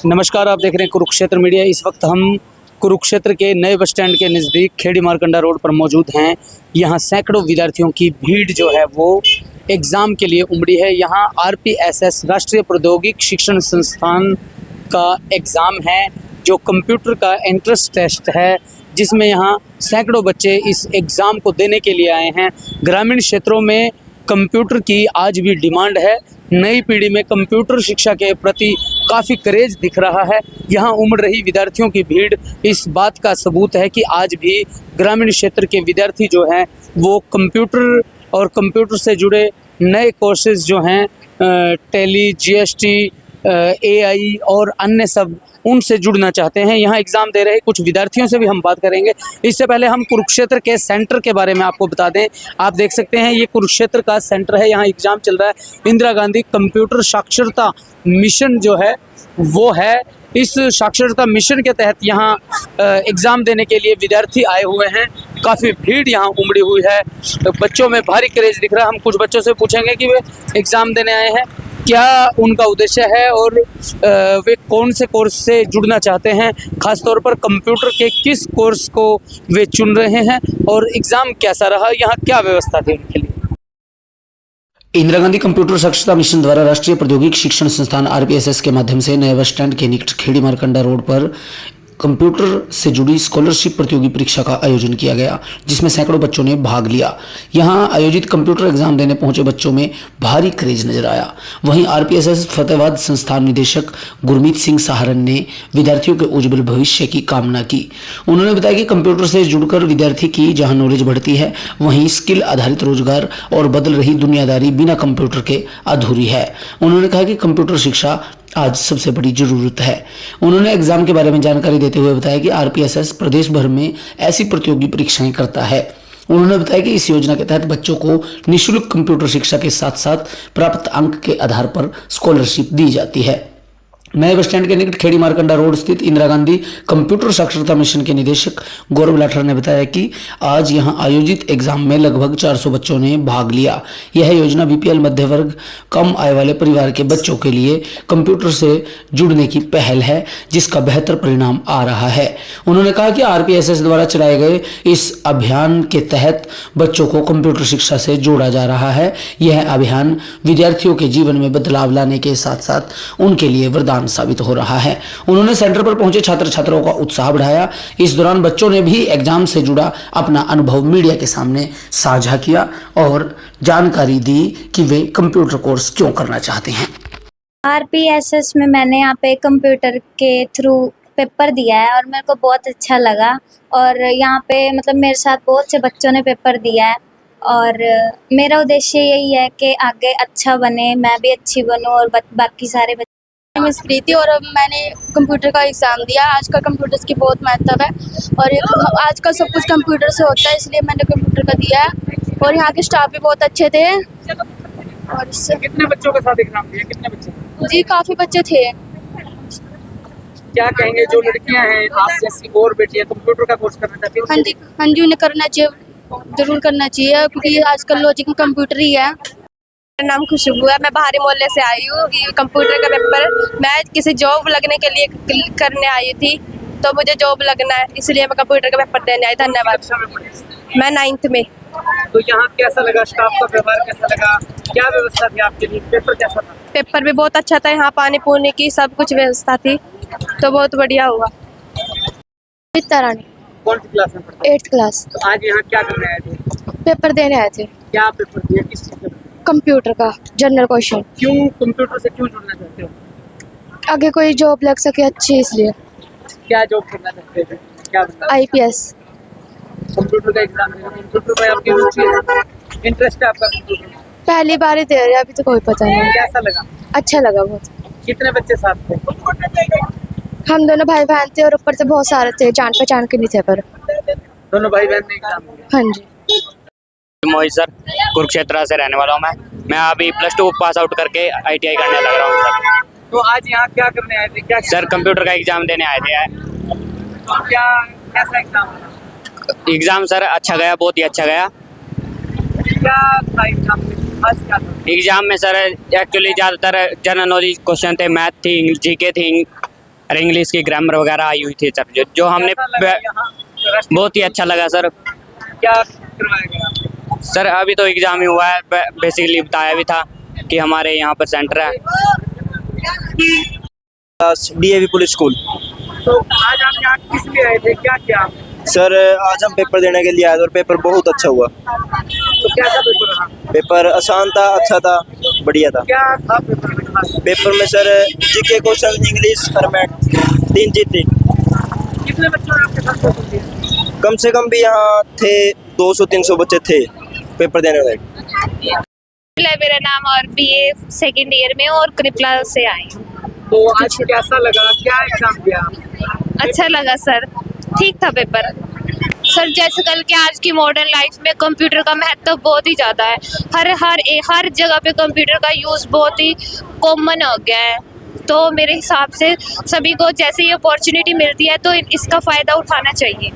नमस्कार, आप देख रहे हैं कुरुक्षेत्र मीडिया। इस वक्त हम कुरुक्षेत्र के नए बस स्टैंड के नज़दीक खेड़ी मारकंडा रोड पर मौजूद हैं। यहाँ सैकड़ों विद्यार्थियों की भीड़ जो है वो एग्ज़ाम के लिए उमड़ी है। यहाँ RPSS राष्ट्रीय प्रौद्योगिक शिक्षण संस्थान का एग्ज़ाम है, जो कंप्यूटर का एंट्रेंस टेस्ट है, जिसमें यहाँ सैकड़ों बच्चे इस एग्ज़ाम को देने के लिए आए हैं। ग्रामीण क्षेत्रों में कंप्यूटर की आज भी डिमांड है। नई पीढ़ी में कंप्यूटर शिक्षा के प्रति काफ़ी क्रेज़ दिख रहा है। यहाँ उमड़ रही विद्यार्थियों की भीड़ इस बात का सबूत है कि आज भी ग्रामीण क्षेत्र के विद्यार्थी जो हैं वो कंप्यूटर और कंप्यूटर से जुड़े नए कोर्सेज जो हैं टैली, GST, AI और अन्य सब, उनसे जुड़ना चाहते हैं। यहाँ एग्ज़ाम दे रहे कुछ विद्यार्थियों से भी हम बात करेंगे। इससे पहले हम कुरुक्षेत्र के सेंटर के बारे में आपको बता दें। आप देख सकते हैं ये कुरुक्षेत्र का सेंटर है। यहाँ एग्ज़ाम चल रहा है। इंदिरा गांधी कंप्यूटर साक्षरता मिशन जो है वो है। इस साक्षरता मिशन के तहत यहाँ एग्ज़ाम देने के लिए विद्यार्थी आए हुए हैं। काफ़ी भीड़ यहाँ उमड़ी हुई है। बच्चों में भारी क्रेज़ दिख रहा है। हम कुछ बच्चों से पूछेंगे कि वे एग्ज़ाम देने आए हैं, क्या उनका उद्देश्य है और वे कौन से कोर्स से जुड़ना चाहते हैं, ख़ासतौर पर कंप्यूटर के किस कोर्स को वे चुन रहे हैं और एग्ज़ाम कैसा रहा, यहाँ क्या व्यवस्था थी उनके लिए। इंदिरा गांधी कंप्यूटर साक्षरता मिशन द्वारा राष्ट्रीय प्रौद्योगिक शिक्षण संस्थान RPSS के माध्यम से नए बस स्टैंड के निकट खेड़ी मारकंडा रोड पर कंप्यूटर से जुड़ी स्कॉलरशिप प्रतियोगी परीक्षा का आयोजन किया गया, जिसमें सैकड़ों बच्चों ने भाग लिया। यहां आयोजित कंप्यूटर एग्जाम देने पहुंचे बच्चों में भारी क्रेज नजर आया। वहीं RPSS फतेहाबाद संस्थान निदेशक गुरमीत सिंह सहारन ने विद्यार्थियों के उज्जवल भविष्य की कामना की। उन्होंने बताया कि कंप्यूटर से जुड़कर विद्यार्थी की जहां नॉलेज बढ़ती है, वहीं स्किल आधारित रोजगार और बदल रही दुनियादारी बिना कंप्यूटर के अधूरी है। उन्होंने कहा कि कंप्यूटर शिक्षा आज सबसे बड़ी जरूरत है। उन्होंने एग्जाम के बारे में जानकारी देते हुए बताया कि RPSS प्रदेश भर में ऐसी प्रतियोगी परीक्षाएं करता है। उन्होंने बताया कि इस योजना के तहत बच्चों को निःशुल्क कंप्यूटर शिक्षा के साथ साथ प्राप्त अंक के आधार पर स्कॉलरशिप दी जाती है। नए बस स्टैंड के निकट खेड़ी मारकंडा रोड स्थित इंदिरा गांधी कंप्यूटर साक्षरता मिशन के निदेशक गौरव लाठर ने बताया कि आज यहां आयोजित एग्जाम में लगभग 400 बच्चों ने भाग लिया। यह योजना BPL मध्य वर्ग कम आय वाले परिवार के बच्चों के लिए कंप्यूटर से जुड़ने की पहल है, जिसका बेहतर परिणाम आ रहा है। उन्होंने कहा कि RPSS द्वारा चलाए गए इस अभियान के तहत बच्चों को कंप्यूटर शिक्षा से जोड़ा जा रहा है। यह अभियान विद्यार्थियों के जीवन में बदलाव लाने के साथ साथ उनके लिए वरदान साबित हो रहा है। उन्होंने सेंटर पर पहुंचे छात्र छात्राओं का उत्साह बढ़ाया। इस दौरान बच्चों ने भी एग्जाम से जुड़ा अपना अनुभव मीडिया के सामने साझा किया और जानकारी दी कि वे कंप्यूटर कोर्स क्यों करना चाहते हैं। RPSS में मैंने यहाँ पे कंप्यूटर के थ्रू पेपर दिया है और मेरे को बहुत अच्छा लगा। और यहाँ पे मतलब मेरे साथ बहुत से बच्चों ने पेपर दिया है और मेरा उद्देश्य यही है कि आगे अच्छा बने, मैं भी अच्छी बनूँ और बाकी सारे बच्चे। मैं प्रीति और मैंने कंप्यूटर का एग्ज़ाम दिया। आजकल कंप्यूटर्स की बहुत महत्व है और आजकल सब कुछ कंप्यूटर से होता है, इसलिए मैंने कंप्यूटर का दिया है। और यहाँ के स्टाफ भी बहुत अच्छे थे। और इससे कितने बच्चों के साथ एग्जाम दिया, कितने बच्चे? जी काफ़ी बच्चे थे। क्या कहेंगे जो लड़कियां हैं आप जैसी और बेटियां कंप्यूटर का कोर्स करना चाहती हैं? हाँ जी, उन्हें करना चाहिए, ज़रूर करना चाहिए, क्योंकि आजकल लॉजिक में कंप्यूटर ही है। मेरा नाम खुशबू है। मैं बाहरी मोहल्ले से आई हूँ। कंप्यूटर का पेपर मैं किसी जॉब लगने के लिए करने आई थी, तो मुझे जॉब लगना है, इसलिए मैं कंप्यूटर का पेपर देने आई। धन्यवाद। मैं 9th में। तो यहाँ कैसा लगा, स्टाफ का व्यवहार कैसा लगा, क्या व्यवस्था थी आपके लिए, पेपर कैसा था? पेपर भी बहुत अच्छा था। यहाँ पानी पूनी की सब कुछ व्यवस्था थी, तो बहुत बढ़िया हुआ। रानी कौन सी क्लास में पढ़ते? 8th class. तो आज यहाँ क्या करने आए थे? पेपर देने आए थे। क्या पेपर दिया, किस चीज़ का? कंप्यूटर का जनरल क्वेश्चन। क्यों कंप्यूटर से क्यों जुड़ना चाहते हो? आगे कोई जॉब लग सके अच्छी, इसलिए। क्या जॉब करना चाहते थे, क्या बनना? IPS। कंप्यूटर का एग्जाम देना, कंप्यूटर में आपकी रुचि है, इंटरेस्ट है आपका कंप्यूटर में? पहली बार ही दे रहे, अभी तो कोई पता नहीं। कैसा लगा? अच्छा लगा बहुत। कितने बच्चे साथ थे? हम दोनों भाई बहन थे और ऊपर से बहुत सारे थे, जान पहचान के नहीं थे पर। दोनों भाई बहन ने एग्जाम दिया? हाँ जी। मोहित सर, कुरुक्षेत्र से रहने वाला हूँ मैं अभी +2 पास आउट करके ITI करने लग रहा हूँ सर। तो आज यहाँ क्या करने आए थे, क्या सर कंप्यूटर का एग्ज़ाम देने आए थे। तो क्या कैसा एग्जाम था? एग्ज़ाम सर अच्छा गया, बहुत ही अच्छा गया। क्या था एग्जाम में, आज क्या था? एग्ज़ाम में सर एक्चुअली ज़्यादातर जनरल नॉलेज क्वेश्चन थे, मैथ थी, GK थी, और इंग्लिश की ग्रामर वगैरह आई हुई थी सर, जो हमने बहुत ही अच्छा लगा सर। क्या करवाया गया? सर अभी तो एग्ज़ाम ही हुआ है, बेसिकली बताया भी था कि हमारे यहाँ पर सेंटर है। DAV police school. तो आज आप यहाँ किस लिए आए थे, क्या क्या? सर आज हम पेपर देने के लिए आए थे और पेपर बहुत अच्छा हुआ। तो कैसा पेपर रहा? पेपर आसान था, अच्छा था, बढ़िया था। क्या था पेपर में खास? पेपर में सर GK क्वेश्चन, इंग्लिश और मैथ 3 चीज थी। कितने बच्चों ने आपके साथ पेपर दिया? कम से कम भी यहाँ थे 200-300 बच्चे थे पेपर देने वाले। मेरा नाम और BA सेकेंड ईयर में और कृपला से आई हूँ। तो आज कैसा लगा, क्या एग्जाम दिया? अच्छा लगा सर, ठीक था पेपर। सर जैसे कल के आज की मॉडर्न लाइफ में कंप्यूटर का महत्व बहुत ही ज़्यादा है। हर जगह पे कंप्यूटर का यूज़ बहुत ही कॉमन हो गया है। तो मेरे हिसाब से सभी को जैसे ये अपॉर्चुनिटी मिलती है तो इसका फ़ायदा उठाना चाहिए।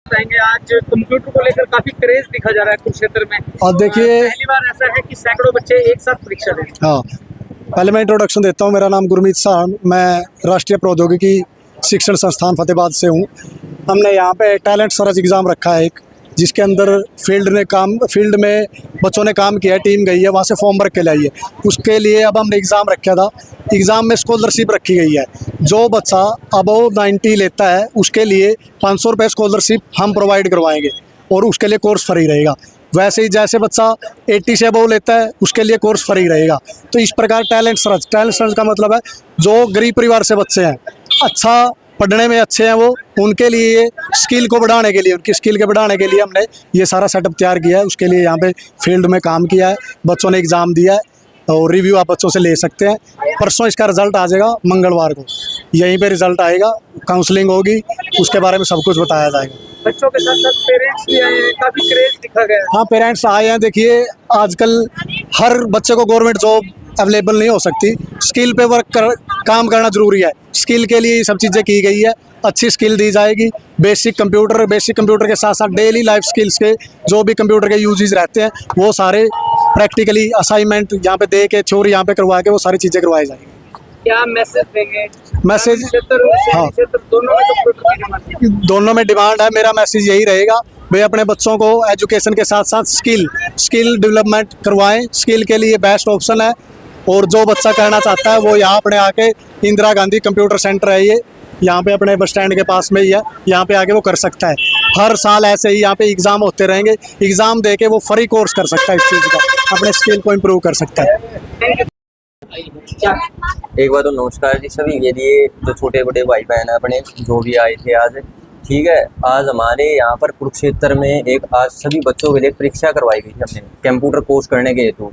आज कंप्यूटर को लेकर काफी क्रेज दिखा जा रहा है कुरुक्षेत्र में। और देखिए पहली बार ऐसा है कि सैकड़ों बच्चे एक साथ परीक्षा दे रहे हैं। हाँ, पहले मैं इंट्रोडक्शन देता हूँ। मेरा नाम गुरमीत शाह, मैं राष्ट्रीय प्रौद्योगिकी शिक्षण संस्थान फतेहाबाद से हूँ। हमने यहाँ पे टैलेंट सर्च एग्ज़ाम रखा है एक, जिसके अंदर फील्ड में बच्चों ने काम किया है, टीम गई है, वहाँ से फॉर्म भर के लाई है। उसके लिए अब हमने एग्ज़ाम रखा था। एग्ज़ाम में स्कॉलरशिप रखी गई है। जो बच्चा अबव 90 लेता है उसके लिए 500 रुपये स्कॉलरशिप हम प्रोवाइड करवाएंगे और उसके लिए कोर्स फ्री रहेगा। वैसे ही जैसे बच्चा 80 से अबव लेता है उसके लिए कोर्स फ्री रहेगा। तो इस प्रकार टैलेंट सर्च का मतलब है जो गरीब परिवार से बच्चे हैं, अच्छा पढ़ने में अच्छे हैं, वो उनके लिए स्किल को बढ़ाने के लिए, उनकी स्किल के बढ़ाने के लिए हमने ये सारा सेटअप तैयार किया है। उसके लिए यहाँ पे फील्ड में काम किया है, बच्चों ने एग्ज़ाम दिया है और रिव्यू आप बच्चों से ले सकते हैं। परसों इसका रिज़ल्ट आ जाएगा, मंगलवार को यहीं पे रिज़ल्ट आएगा, काउंसलिंग होगी, उसके बारे में सब कुछ बताया जाएगा। बच्चों के साथ साथ पेरेंट्स भी आए हैं, काफी क्रेज दिखा गया है। हाँ, पेरेंट्स आए हैं। देखिए आजकल हर बच्चे को गवर्नमेंट जॉब अवेलेबल नहीं हो सकती, स्किल पे काम करना ज़रूरी है। स्किल के लिए ये सब चीज़ें की गई है, अच्छी स्किल दी जाएगी। बेसिक कंप्यूटर के साथ साथ डेली लाइफ स्किल्स के जो भी कंप्यूटर के यूजेस रहते हैं वो सारे प्रैक्टिकली असाइनमेंट यहाँ पे दे के, थ्योरी यहाँ पे करवा के वो सारी चीज़ें करवाई जाएंगी। क्या मैसेज देंगे? मैसेज हाँ, दोनों में कंप्यूटर की डिमांड है। दोनों में डिमांड है। मेरा मैसेज यही रहेगा, भाई अपने बच्चों को एजुकेशन के साथ साथ स्किल डेवलपमेंट करवाएं। स्किल के लिए बेस्ट ऑप्शन है और जो बच्चा करना चाहता है वो यहाँ अपने आके इंदिरा गांधी कंप्यूटर सेंटर है, ये यहाँ पे अपने बस स्टैंड के पास में ही है, यहाँ पे आके वो कर सकता है। हर साल ऐसे ही यहाँ पे एग्ज़ाम होते रहेंगे, एग्ज़ाम दे के वो फ्री कोर्स कर सकता है, इस चीज़ का अपने स्किल को इम्प्रूव कर सकता है। एक बार तो नमस्कार जी सभी के लिए, जो छोटे बड़े भाई बहन अपने जो भी आए थे आज। ठीक है, आज हमारे यहाँ पर कुरुक्षेत्र में आज सभी बच्चों के लिए परीक्षा करवाई गई थी हमने कंप्यूटर कोर्स करने के हेतु।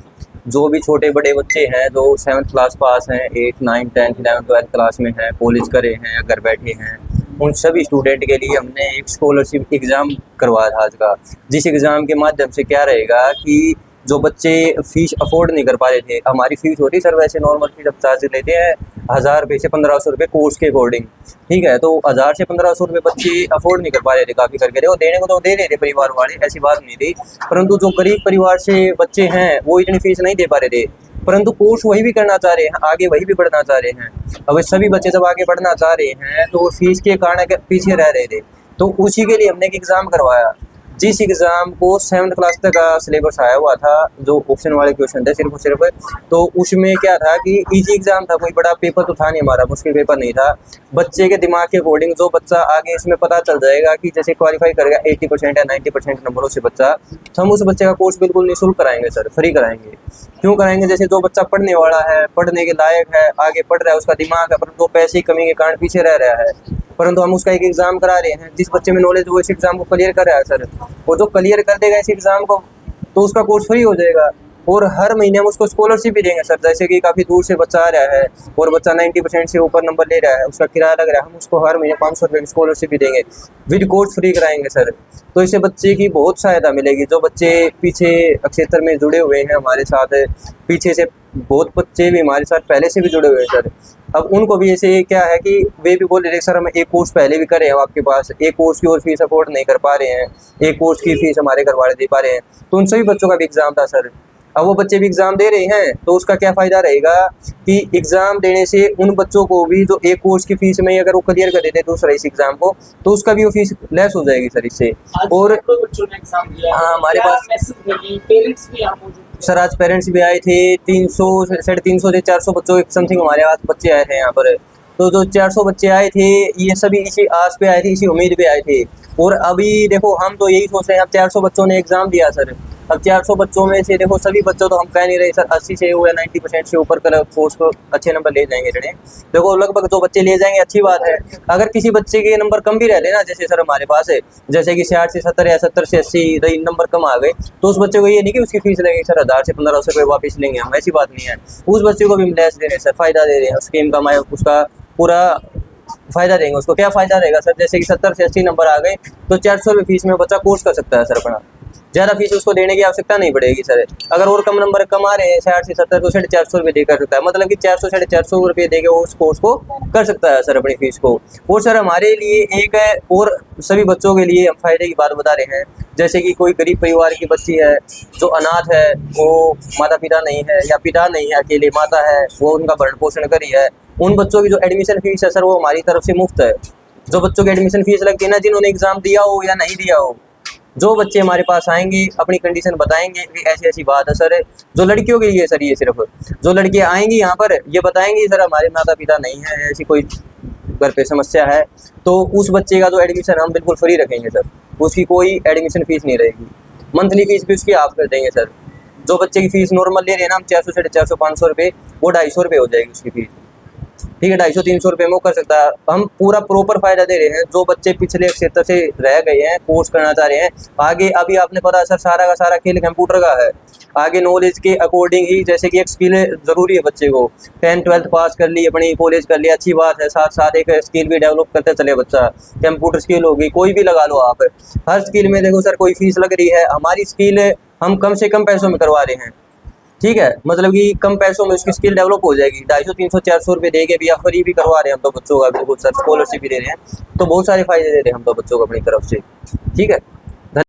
जो भी छोटे बड़े बच्चे हैं जो 7th क्लास पास हैं, 8, 9, 10, 11, 12 क्लास में हैं, कॉलेज करे हैं या घर बैठे हैं, उन सभी स्टूडेंट के लिए हमने एक स्कॉलरशिप एग्ज़ाम करवाया था आज का। जिस एग्ज़ाम के माध्यम से क्या रहेगा कि जो बच्चे फ़ीस अफोर्ड नहीं कर पा रहे थे, हमारी फ़ीस होती है सर वैसे नॉर्मल फीस अब चार्ज लेते हैं 1000 रुपये से 1500 रुपये कोर्स के अकॉर्डिंग। ठीक है, तो 1000 से 1500 रुपये बच्चे अफोर्ड नहीं कर पा रहे थे काफ़ी करके, वो देने को तो दे रहे थे परिवार वाले, ऐसी बात नहीं थी। परंतु जो गरीब परिवार से बच्चे हैं वो इतनी फीस नहीं दे पा रहे थे, परंतु कोर्स वही भी करना चाह रहे हैं, आगे वही भी बढ़ना चाह रहे हैं। अब सभी बच्चे जब आगे बढ़ना चाह रहे हैं तो फीस के कारण पीछे रह रहे थे, तो उसी के लिए हमने एक एग्ज़ाम करवाया। जिस एग्ज़ाम को 7th क्लास तक का सिलेबस आया हुआ था, जो ऑप्शन वाले क्वेश्चन थे सिर्फ और सिर्फ, तो उसमें क्या था कि इजी एग्ज़ाम था, कोई बड़ा पेपर तो था नहीं हमारा, मुश्किल पेपर नहीं था। बच्चे के दिमाग के अकॉर्डिंग जो बच्चा आगे इसमें पता चल जाएगा कि जैसे क्वालिफाई करेगा 80% या 90% नंबरों से बच्चा, तो हम उस बच्चे का कोर्स बिल्कुल निःशुल्क कराएंगे सर, फ्री कराएंगे। क्यों कराएंगे? जैसे जो बच्चा पढ़ने वाला है, पढ़ने के लायक है, आगे पढ़ रहा है, उसका दिमाग है, परंतु पैसे की कमी के कारण पीछे रह रहा है, परंतु हम उसका एक एग्ज़ाम करा रहे हैं। जिस बच्चे में नॉलेज वो इस एग्ज़ाम को क्लियर कर रहा है सर, वो जो क्लियर कर देगा इस एग्ज़ाम को तो उसका कोर्स फ्री हो जाएगा। और हर महीने हम उसको स्कॉलरशिप भी देंगे सर। जैसे कि काफ़ी दूर से बच्चा आ रहा है और बच्चा 90% से ऊपर नंबर ले रहा है, उसका किराया लग रहा है, हम उसको हर महीने 500 रुपये की स्कॉलरशिप भी देंगे, विद कोर्स फ्री कराएंगे सर। तो इससे बच्चे की बहुत सहायता मिलेगी। जो बच्चे पीछे क्षेत्र में जुड़े हुए हैं हमारे साथ, पीछे से बहुत बच्चे भी हमारे साथ पहले से भी जुड़े हुए हैं सर। अब उनको भी ऐसे क्या है कि वे भी बोल रहे हैं सर हम एक कोर्स पहले भी करे हैं आपके पास, एक कोर्स की और फीस अफोर्ड नहीं कर पा रहे हैं, एक कोर्स की फीस हमारे घर वाले दे पा रहे हैं, तो उन सभी बच्चों का भी एग्ज़ाम था सर। अब वो बच्चे भी एग्ज़ाम दे रहे हैं तो उसका क्या फ़ायदा रहेगा कि एग्ज़ाम देने से उन बच्चों को भी जो एक कोर्स की फ़ीस में अगर वो क्लियर कर देते दूसरा इस एग्ज़ाम को तो उसका भी वो फीस लेस हो जाएगी सर इससे। और बच्चों ने एग्जाम दिया, हाँ, हमारे पास पेरेंट्स भी यहाँ मौजूद सर आज पेरेंट्स भी आए थे। 300 350 से 400 बच्चों के समथिंग हमारे पास बच्चे आए थे यहाँ पर। तो जो 400 बच्चे आए थे ये सभी इसी आस पे आए थे, इसी उम्मीद पे आए थे। और अभी देखो हम तो यही सोच रहे हैं, अब 400 बच्चों ने एग्ज़ाम दिया सर, अब 400 बच्चों में से देखो सभी बच्चों तो हम कह नहीं रहे सर 80 से या 90% से ऊपर का कोर्स को अच्छे नंबर ले जाएंगे जड़े। देखो लगभग जो बच्चे ले जाएंगे अच्छी बात है। अगर किसी बच्चे के नंबर कम भी रहते ना, जैसे सर हमारे पास है जैसे कि 60 से 70 या 70 से 80 नंबर कम आ गए तो उस बच्चे को ये नहीं कि उसकी फीस लगेगी सर 1000 से 1500 रुपये वापस लेंगे हम, ऐसी बात नहीं है। उस बच्चे को भी हम लेस दे रहे हैं सर, फ़ायदा दे रहे हैं स्कीम का, उसका पूरा फ़ायदा देंगे उसको। क्या फ़ायदा रहेगा सर, जैसे कि 70 से 80 नंबर आ गए तो 400 रुपये फीस में बच्चा कोर्स कर सकता है सर अपना, ज़्यादा फीस उसको देने की आवश्यकता नहीं पड़ेगी सर। अगर और कम नंबर कमा रहे हैं 60 से 70 तो 450 रुपये दे कर सकता है, मतलब कि 400 450 रुपये दे के वो उस कोर्स को कर सकता है सर अपनी फीस को। और सर हमारे लिए एक और सभी बच्चों के लिए हम फ़ायदे की बात बता रहे हैं, जैसे कि कोई गरीब परिवार की बच्ची है जो अनाथ है, वो माता पिता नहीं है या पिता नहीं है, अकेले माता है, वो उनका भरण पोषण करी है, उन बच्चों की जो एडमिशन फ़ीस है सर वो हमारी तरफ से मुफ्त है। जो बच्चों की एडमिशन फ़ीस लगती है ना, जिन्होंने एग्ज़ाम दिया हो या नहीं दिया हो, जो बच्चे हमारे पास आएंगे अपनी कंडीशन बताएंगे कि ऐसी ऐसी बात है सर। जो लड़कियों के लिए सर ये सिर्फ जो लड़कियां आएंगी यहाँ पर ये बताएंगी सर हमारे माता पिता नहीं है, ऐसी कोई घर पे समस्या है, तो उस बच्चे का जो एडमिशन हम बिल्कुल फ्री रखेंगे सर, उसकी कोई एडमिशन फ़ीस नहीं रहेगी। मंथली फ़ीस भी उसकी हाफ कर देंगे सर। जो बच्चे की फ़ीस नॉर्मल ले रहे हैं ना हम 400 450 500 रुपये, वो 250 रुपये हो जाएगी उसकी फ़ीस, ठीक है। 250-300 रुपये में वो कर सकता है। हम पूरा प्रॉपर फ़ायदा दे रहे हैं। जो बच्चे पिछले क्षेत्र से रह गए हैं, कोर्स करना चाह रहे हैं आगे, अभी आपने पता है सर सारा का सारा खेल कंप्यूटर का है। आगे नॉलेज के अकॉर्डिंग ही, जैसे कि एक स्किल ज़रूरी है बच्चे को, 10th 12th पास कर ली, अपनी कॉलेज कर लिया, अच्छी बात है, साथ साथ एक स्किल भी डेवलप करते चले बच्चा। कंप्यूटर स्किल होगी, कोई भी लगा लो आप, हर स्किल में देखो सर कोई फीस लग रही है, हमारी स्किल हम कम से कम पैसों में करवा रहे हैं, ठीक है। मतलब कि कम पैसों में उसकी स्किल डेवलप हो जाएगी। 250 300 400 रुपये दे के भी या फ्री भी करवा रहे हैं हम तो बच्चों का, बिल्कुल सर, स्कॉलरशिप भी दे रहे हैं, तो बहुत सारे फ़ायदे दे रहे हैं हम तो बच्चों को अपनी तरफ से, ठीक है।